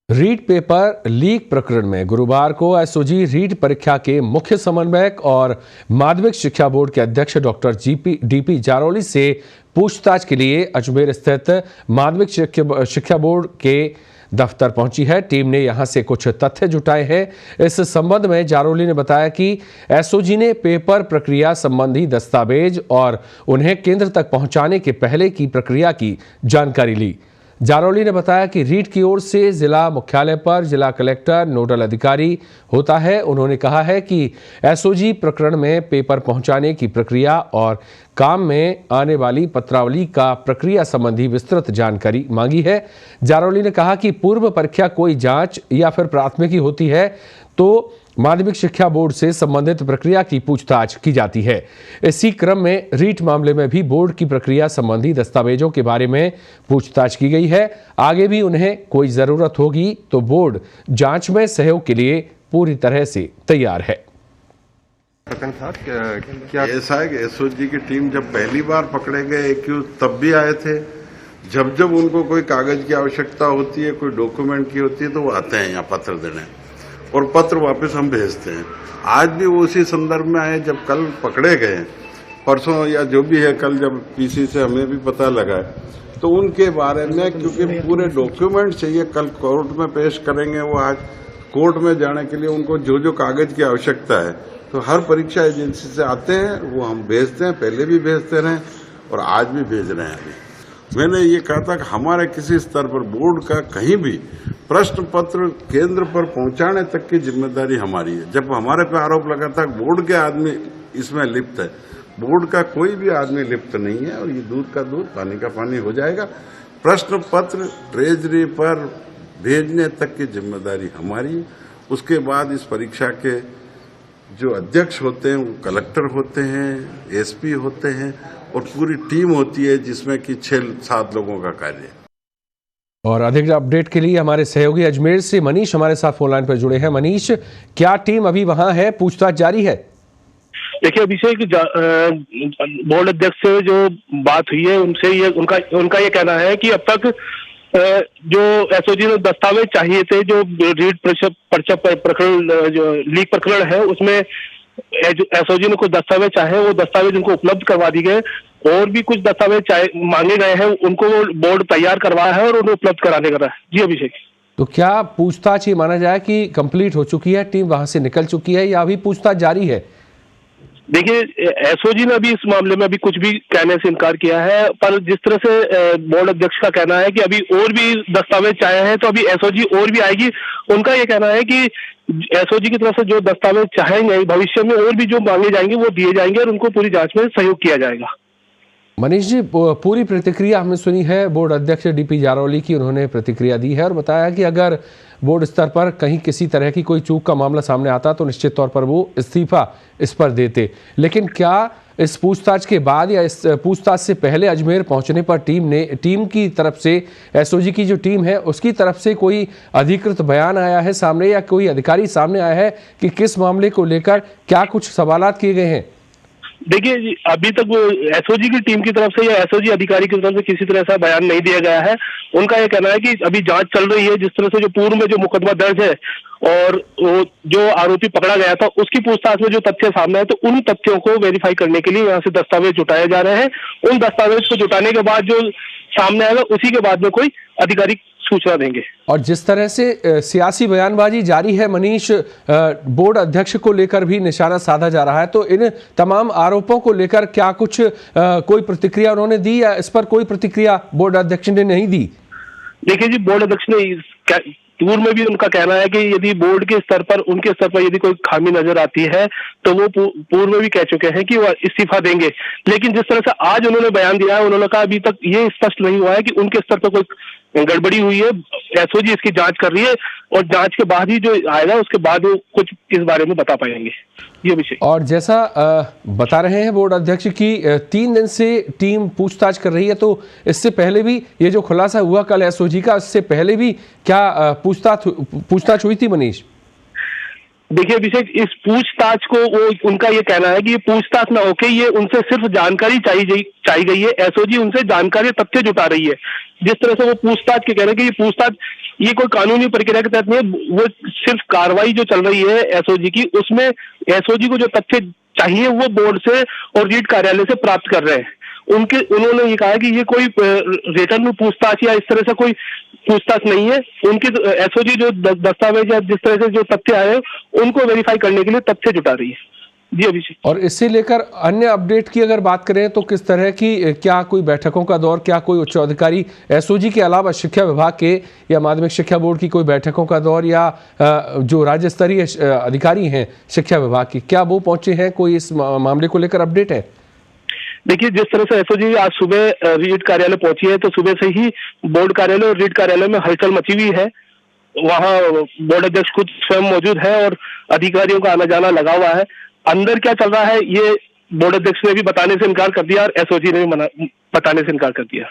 REET paper leak प्रकरण में गुरुवार को एसओजी रीट परीक्षा के मुख्य समन्वयक और माध्यमिक शिक्षा बोर्ड के अध्यक्ष डॉक्टर डीपी जारौली से पूछताछ के लिए अजमेर स्थित माध्यमिक शिक्षा बोर्ड के दफ्तर पहुंची है। टीम ने यहां से कुछ तथ्य जुटाए हैं। इस संबंध में जारौली ने बताया कि एसओजी ने पेपर प्रक्रिया संबंधी दस्तावेज और उन्हें केंद्र तक पहुंचाने के पहले की प्रक्रिया की जानकारी ली। जारौली ने बताया कि रीट की ओर से जिला मुख्यालय पर जिला कलेक्टर नोडल अधिकारी होता है। उन्होंने कहा है कि एसओजी प्रकरण में पेपर पहुंचाने की प्रक्रिया और काम में आने वाली पत्रावली का प्रक्रिया संबंधी विस्तृत जानकारी मांगी है। जारौली ने कहा कि पूर्व परीक्षा कोई जांच या फिर प्राथमिकी होती है तो माध्यमिक शिक्षा बोर्ड से संबंधित प्रक्रिया की पूछताछ की जाती है। इसी क्रम में रीट मामले में भी बोर्ड की प्रक्रिया संबंधी दस्तावेजों के बारे में पूछताछ की गई है। आगे भी उन्हें कोई जरूरत होगी तो बोर्ड जांच में सहयोग के लिए पूरी तरह से तैयार है। क्या ऐसा है कि एसओजी की टीम जब पहली बार पकड़े गए एक्यूज तब भी आए थे। जब उनको कोई कागज की आवश्यकता होती है, कोई डॉक्यूमेंट की होती है तो वो आते हैं यहाँ पत्र देने और पत्र वापस हम भेजते हैं। आज भी वो उसी संदर्भ में आए जब कल पकड़े गए, परसों या जो भी है, कल जब पीसी से हमें भी पता लगा तो उनके बारे में, क्योंकि पूरे डॉक्यूमेंट चाहिए, कल कोर्ट में पेश करेंगे। वो आज कोर्ट में जाने के लिए उनको जो कागज की आवश्यकता है तो हर परीक्षा एजेंसी से आते हैं, वो हम भेजते हैं। पहले भी भेजते रहे और आज भी भेज रहे हैं। अभी मैंने ये कहा था कि हमारे किसी स्तर पर बोर्ड का कहीं भी प्रश्न पत्र केंद्र पर पहुंचाने तक की जिम्मेदारी हमारी है। जब हमारे पे आरोप लगा था बोर्ड के आदमी इसमें लिप्त है, बोर्ड का कोई भी आदमी लिप्त नहीं है और ये दूध का दूध पानी का पानी हो जाएगा। प्रश्न पत्र ट्रेजरी पर भेजने तक की जिम्मेदारी हमारी है। उसके बाद इस परीक्षा के जो अध्यक्ष होते हैं वो कलेक्टर होते हैं, एसपी होते हैं और पूरी टीम होती है जिसमें कि 6-7 लोगों का कार्य है। और अधिक अपडेट के लिए हमारे सहयोगी अजमेर से मनीष हमारे साथ फोन लाइन पर जुड़े हैं। मनीष, क्या टीम अभी वहां है, पूछताछ जारी है? देखिए अभिषेक, बोर्ड अध्यक्ष से जो बात हुई है उनसे ये उनका ये कहना है कि अब तक जो एसओजी ने दस्तावेज चाहिए थे, जो रीट पर्चा प्रकरण जो लीक प्रकरण है उसमें एसओजी ने कुछ दस्तावेज चाहे, वो दस्तावेज उनको उपलब्ध करवा दी गए। और भी कुछ दस्तावेज मांगे गए हैं, उनको वो बोर्ड तैयार करवाया है और उन्हें उपलब्ध कराने का है। जी अभिषेक, तो क्या पूछताछ ये माना जाए कि कंप्लीट हो चुकी है, टीम वहां से निकल चुकी है या अभी पूछताछ जारी है? देखिए, एसओजी ने अभी इस मामले में अभी कुछ भी कहने से इनकार किया है, पर जिस तरह से बोर्ड अध्यक्ष का कहना है कि अभी और भी दस्तावेज चाहे हैं तो अभी एसओजी और भी आएगी। उनका ये कहना है कि एसओजी की तरफ से जो दस्तावेज चाहेंगे भविष्य में और भी जो मांगे जाएंगे वो दिए जाएंगे और उनको पूरी जांच में सहयोग किया जाएगा। मनीष जी, पूरी प्रतिक्रिया हमने सुनी है बोर्ड अध्यक्ष डीपी जारौली की। उन्होंने प्रतिक्रिया दी है और बताया कि अगर बोर्ड स्तर पर कहीं किसी तरह की कोई चूक का मामला सामने आता तो निश्चित तौर पर वो इस्तीफा इस पर देते। लेकिन क्या इस पूछताछ के बाद या इस पूछताछ से पहले अजमेर पहुंचने पर टीम की तरफ से, एसओजी की जो टीम है उसकी तरफ से कोई अधिकृत बयान आया है सामने या कोई अधिकारी सामने आया है कि किस मामले को लेकर क्या कुछ सवालात किए गए हैं? देखिए, अभी तक वो एसओजी की टीम की तरफ से या एसओजी अधिकारी की तरफ से किसी तरह का बयान नहीं दिया गया है। उनका ये कहना है कि अभी जांच चल रही है। जिस तरह से जो पूर्व में जो मुकदमा दर्ज है और वो जो आरोपी पकड़ा गया था उसकी पूछताछ में जो तथ्य सामने है तो उन तथ्यों को वेरीफाई करने के लिए यहाँ से दस्तावेज जुटाए जा रहे हैं। उन दस्तावेज को जुटाने के बाद जो सामने आएगा उसी के बाद में कोई आधिकारिक सूचना देंगे। और जिस तरह से सियासी बयानबाजी जारी है मनीष, बोर्ड अध्यक्ष को लेकर भी निशाना साधा जा रहा है, तो इन तमाम आरोपों को लेकर क्या कुछ कोई प्रतिक्रिया उन्होंने दी या इस पर कोई प्रतिक्रिया बोर्ड अध्यक्ष ने नहीं दी? देखिए जी, बोर्ड अध्यक्ष ने पूर्व में भी उनका कहना है कि यदि बोर्ड के स्तर पर, उनके स्तर पर यदि कोई खामी नजर आती है तो वो पूर्व में भी कह चुके हैं कि वो इस्तीफा देंगे। लेकिन जिस तरह से आज उन्होंने बयान दिया है, उन्होंने कहा अभी तक ये स्पष्ट नहीं हुआ है कि उनके स्तर पर कोई गड़बड़ी हुई है। एसओजी इसकी जांच कर रही है और जांच के बाद ही जो आएगा उसके बाद वो कुछ इस बारे में बता पाएंगे। ये विषय और जैसा बता रहे हैं बोर्ड अध्यक्ष की 3 दिन से टीम पूछताछ कर रही है, तो इससे पहले भी ये जो खुलासा हुआ कल एसओजी का, इससे पहले भी क्या पूछताछ हुई थी मनीष? देखिए अभिषेक, इस पूछताछ को वो उनका ये कहना है कि ये पूछताछ ना होके ये उनसे सिर्फ जानकारी चाहिए गई है। एसओजी उनसे जानकारी तथ्य जुटा रही है। जिस तरह से वो पूछताछ के कह रहे हैं कि ये पूछताछ ये कोई कानूनी प्रक्रिया के तहत नहीं है, वो सिर्फ कार्रवाई जो चल रही है एसओजी की, उसमें एसओजी को जो तथ्य चाहिए वो बोर्ड से और रीट कार्यालय से प्राप्त कर रहे हैं। उन्होंने ये कहा है कि ये कोई रिटर्न में पूछताछ या इस तरह से कोई पूछताछ नहीं है। उनकी एसओजी जो दस्तावेज या जिस तरह से जो तथ्य आए उनको वेरीफाई करने के लिए तथ्य जुटा रही है। जी अभिषेक। और इससे लेकर अन्य अपडेट की अगर बात करें तो किस तरह की, क्या कोई बैठकों का दौर, क्या कोई उच्च अधिकारी एसओजी के अलावा शिक्षा विभाग के या माध्यमिक शिक्षा बोर्ड की कोई बैठकों का दौर, या जो राज्य स्तरीय अधिकारी हैं शिक्षा विभाग की, क्या वो पहुंचे हैं? कोई इस मामले को लेकर अपडेट है? देखिए, जिस तरह से एसओजी आज सुबह रीट कार्यालय पहुंची है तो सुबह से ही बोर्ड कार्यालय और रीट कार्यालय में हलचल मची हुई है। वहां बोर्ड अध्यक्ष खुद स्वयं मौजूद है और अधिकारियों का आना जाना लगा हुआ है। अंदर क्या चल रहा है ये बोर्ड अध्यक्ष ने भी बताने से इनकार कर दिया और एसओजी ने भी बताने से इनकार कर दिया।